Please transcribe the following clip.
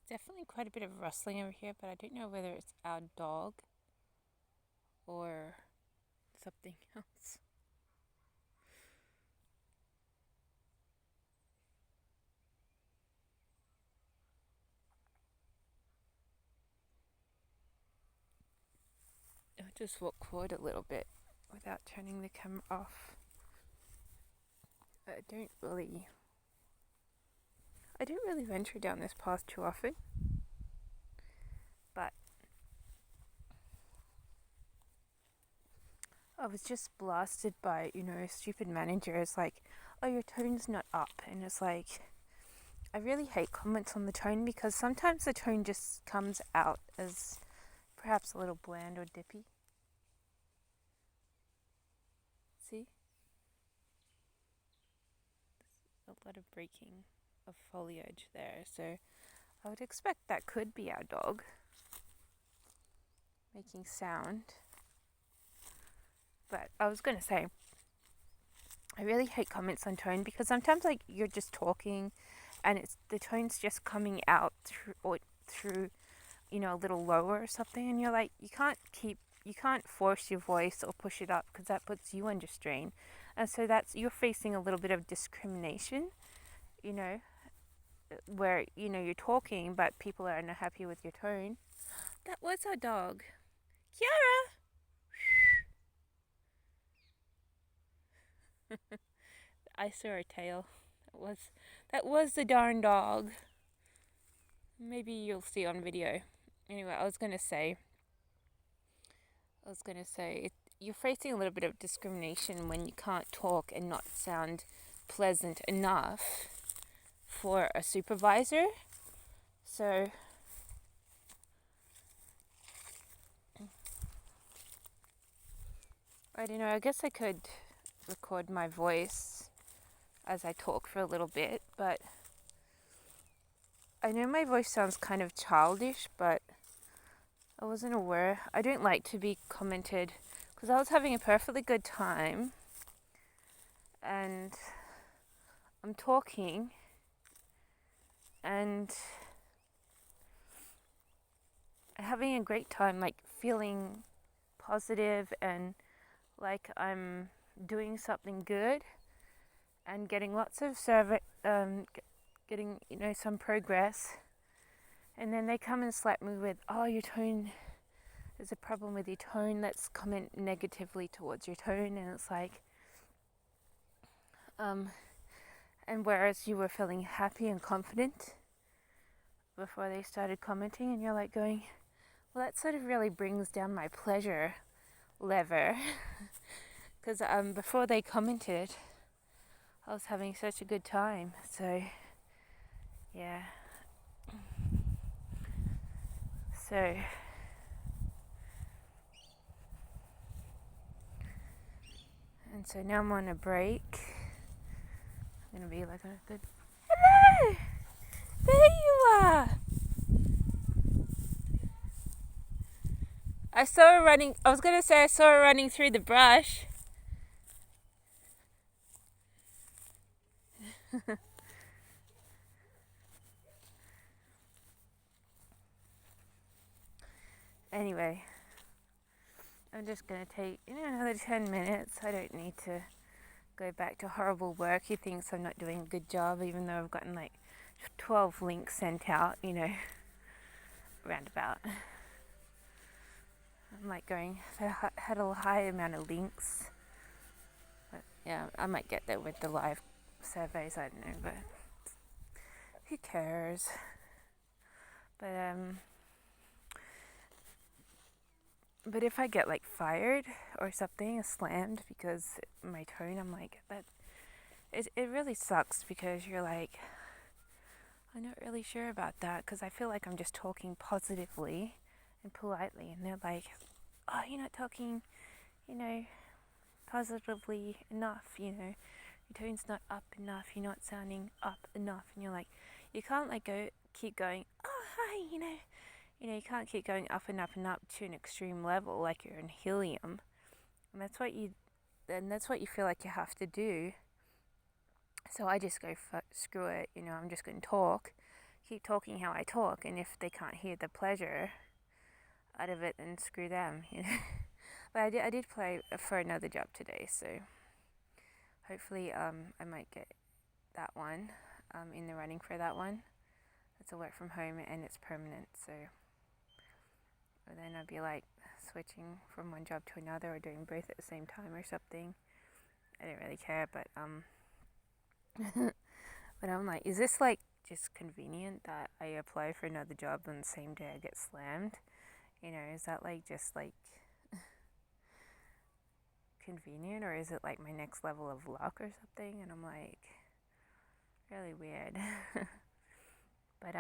Definitely quite a bit of rustling over here, but I don't know whether it's our dog or something else. I'll just walk forward a little bit without turning the camera off. I don't really I don't really venture down this path too often, but I was just blasted by, stupid managers like, oh, your tone's not up. And it's like, I really hate comments on the tone because sometimes the tone just comes out as perhaps a little bland or dippy. See? There's a lot of breaking of foliage there. So I would expect that could be our dog making sound. But I was going to say, I really hate comments on tone because sometimes like you're just talking and it's the tone's just coming out through a little lower or something, and you're like, you can't force your voice or push it up because that puts you under strain. And so you're facing a little bit of discrimination, you know, where you're talking but people are not happy with your tone. That was our dog. Kiara. I saw her tail. That was the darn dog. Maybe you'll see on video. Anyway, I was gonna say, you're facing a little bit of discrimination when you can't talk and not sound pleasant enough for a supervisor. So I don't know. I guess I could record my voice as I talk for a little bit, but I know my voice sounds kind of childish, but I wasn't aware. I don't like to be commented because I was having a perfectly good time and I'm talking and having a great time, like feeling positive and like I'm doing something good and getting lots of getting some progress, and then they come and slap me with, oh, your tone, there's a problem with your tone. Let's comment negatively towards your tone, and it's like, and whereas you were feeling happy and confident before they started commenting, and you're like going, well, that sort of really brings down my pleasure lever because before they commented, I was having such a good time. So yeah, so and so now I'm on a break. I'm gonna be like a good, hello, there you are. I saw her running. I was gonna say I saw her running through the brush. Anyway, I'm just gonna take another 10 minutes. I don't need to go back to horrible work. He thinks I'm not doing a good job, even though I've gotten like 12 links sent out. Roundabout. I'm like going. I had a high amount of links. But yeah, I might get there with the live surveys. I don't know, but who cares? But but if I get like fired or something, slammed because my tone, I'm like that. It really sucks because you're like, I'm not really sure about that because I feel like I'm just talking positively and politely, and they're like, oh, you're not talking, positively enough. Your tone's not up enough. You're not sounding up enough, and you're like, you can't like keep going. Oh, hi, you can't keep going up and up and up to an extreme level like you're in helium, and that's what you feel like you have to do. So I just go, screw it, I'm just going to talk, keep talking how I talk, and if they can't hear the pleasure out of it, then screw them. But I did play for another job today, so hopefully I might get that one in the running for that one. It's a work from home and it's permanent, so then I'd be like switching from one job to another or doing both at the same time or something. I don't really care, but but I'm like, is this like just convenient that I apply for another job and the same day I get slammed? Is that like just like convenient, or is it like my next level of luck or something? And I'm like, really weird. But